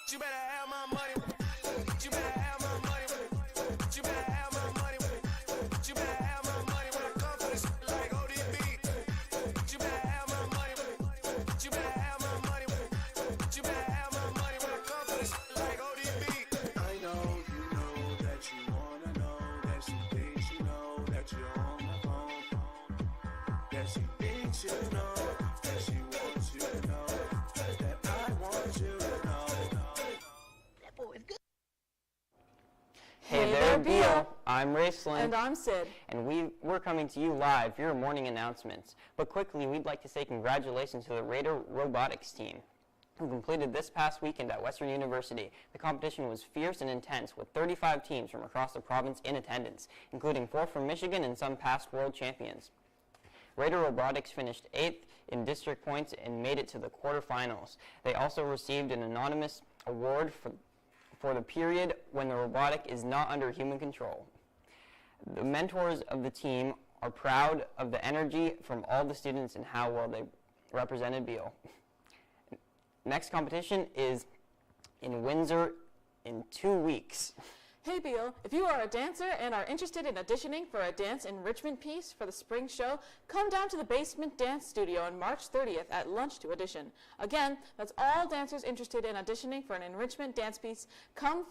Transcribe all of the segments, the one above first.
You better have my money. You better have my money. You better have my money. You better have my money when I come for this like ODB. You better have my money. You better have my money. You better have my money when I come for this like ODB. I know you know that you wanna know that she thinks you know that you're on the phone. That she thinks you know that she wants you to know that I want you to know. Hey there, Beal. I'm Raceland. And I'm Sid. And we're coming to you live for your morning announcements. But quickly, we'd like to say congratulations to the Raider Robotics team, who completed this past weekend at Western University. The competition was fierce and intense, with 35 teams from across the province in attendance, including 4 from Michigan and some past world champions. Raider Robotics finished 8th in district points and made it to the quarterfinals. They also received an anonymous award for the period when the robotic is not under human control. The mentors of the team are proud of the energy from all the students and how well they represented Beal. Next competition is in Windsor in 2 weeks. Hey Beal, if you are a dancer and are interested in auditioning for a dance enrichment piece for the spring show, come down to the Basement Dance Studio on March 30th at lunch to audition. Again, that's all dancers interested in auditioning for an enrichment dance piece. Come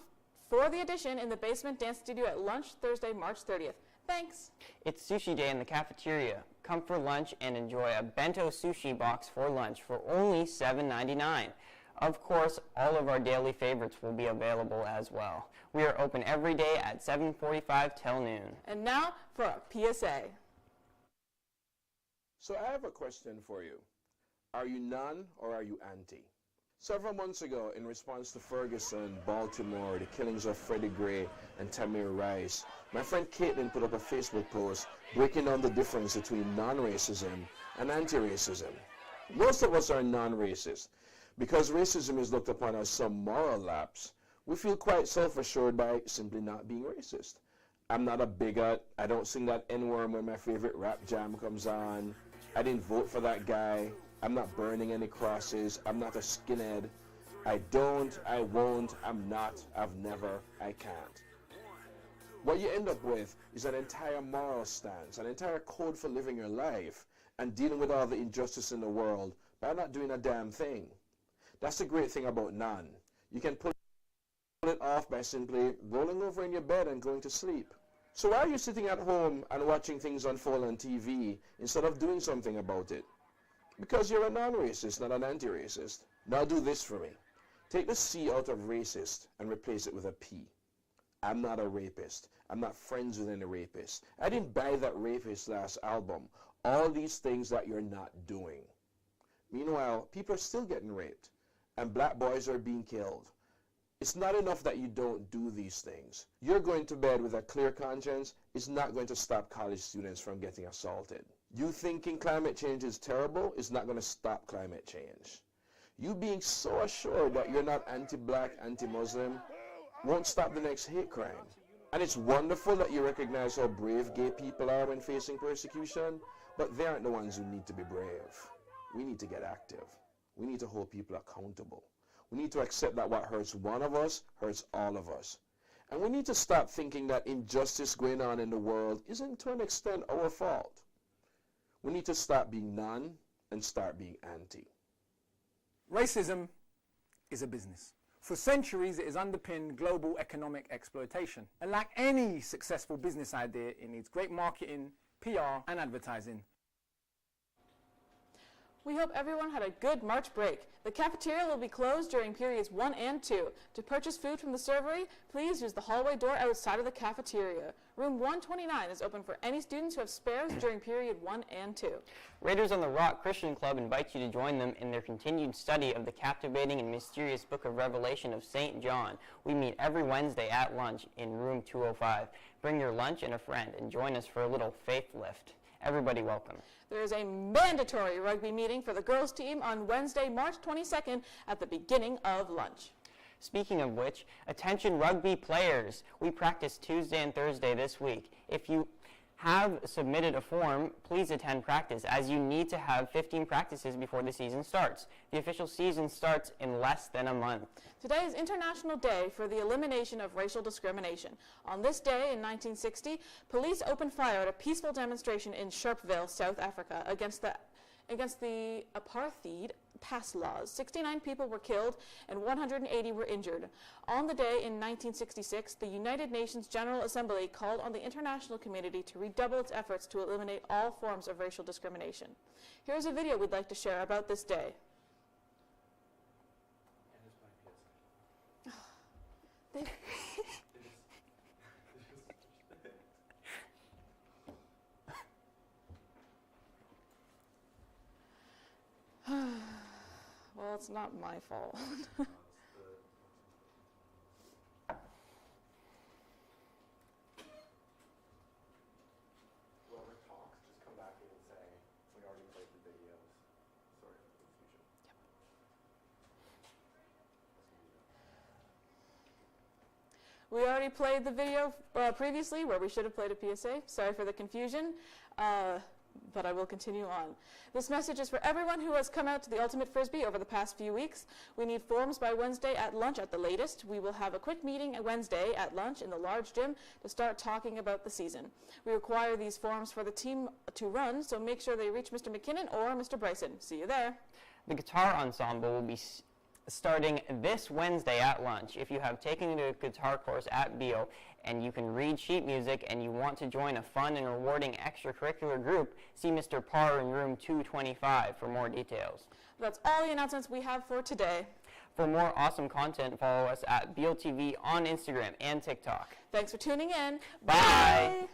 for the audition in the Basement Dance Studio at lunch Thursday, March 30th. Thanks. It's Sushi Day in the cafeteria. Come for lunch and enjoy a bento sushi box for lunch for only $7.99. Of course, all of our daily favorites will be available as well. We are open every day at 7:45 till noon. And now for a PSA. So I have a question for you. Are you non or are you anti? Several months ago, in response to Ferguson, Baltimore, the killings of Freddie Gray and Tamir Rice, my friend Caitlin put up a Facebook post breaking down the difference between non-racism and anti-racism. Most of us are non-racist. Because racism is looked upon as some moral lapse, we feel quite self-assured by simply not being racist. I'm not a bigot. I don't sing that N-word when my favorite rap jam comes on. I didn't vote for that guy. I'm not burning any crosses. I'm not a skinhead. I don't, I won't, I'm not, I've never, I can't. What you end up with is an entire moral stance, an entire code for living your life and dealing with all the injustice in the world by not doing a damn thing. That's the great thing about none. You can pull it off by simply rolling over in your bed and going to sleep. So why are you sitting at home and watching things unfold on TV instead of doing something about it? Because you're a non-racist, not an anti-racist. Now do this for me. Take the C out of racist and replace it with a P. I'm not a rapist. I'm not friends with any rapist. I didn't buy that rapist last album. All these things that you're not doing. Meanwhile, people are still getting raped. And black boys are being killed. It's not enough that you don't do these things. You're going to bed with a clear conscience is not going to stop college students from getting assaulted. You thinking climate change is terrible is not going to stop climate change. You being so assured that you're not anti-black, anti-Muslim won't stop the next hate crime. And it's wonderful that you recognize how brave gay people are when facing persecution, but they aren't the ones who need to be brave. We need to get active. We need to hold people accountable. We need to accept that what hurts one of us hurts all of us. And we need to stop thinking that injustice going on in the world isn't to an extent our fault. We need to stop being non and start being anti. Racism is a business. For centuries, it has underpinned global economic exploitation. And like any successful business idea, it needs great marketing, PR, and advertising. We hope everyone had a good March break. The cafeteria will be closed during periods 1 and 2. To purchase food from the servery, please use the hallway door outside of the cafeteria. Room 129 is open for any students who have spares during period 1 and 2. Raiders on the Rock Christian Club invites you to join them in their continued study of the captivating and mysterious book of Revelation of St. John. We meet every Wednesday at lunch in room 205. Bring your lunch and a friend and join us for a little faith lift. Everybody welcome. There is a mandatory rugby meeting for the girls team on Wednesday, March 22nd at the beginning of lunch. Speaking of which, attention rugby players. We practice Tuesday and Thursday this week. If you have submitted a form, please attend practice, as you need to have 15 practices before the season starts. The official season starts in less than a month. Today is International Day for the Elimination of Racial Discrimination. On this day in 1960, police opened fire at a peaceful demonstration in Sharpeville, South Africa, against the apartheid pass laws. 69 people were killed and 180 were injured. On the day in 1966, the United Nations General Assembly called on the international community to redouble its efforts to eliminate all forms of racial discrimination. Here's a video we'd like to share about this day. Well, it's not my fault. Whoever talks, just come back in and say, we already played the videos. Sorry for the confusion. We already played the video previously where we should have played a PSA. Sorry for the confusion, but I will continue on. This message is for everyone who has come out to the Ultimate Frisbee over the past few weeks. We need forms by Wednesday at lunch at the latest. We will have a quick meeting Wednesday at lunch in the large gym to start talking about the season. We require these forms for the team to run, so make sure they reach Mr. McKinnon or Mr. Bryson. See you there. The guitar ensemble will be starting this Wednesday at lunch. If you have taken a guitar course at Beal and you can read sheet music and you want to join a fun and rewarding extracurricular group, see Mr. Parr in room 225 for more details. That's all the announcements we have for today. For more awesome content, follow us at Beal TV on Instagram and TikTok. Thanks for tuning in. Bye.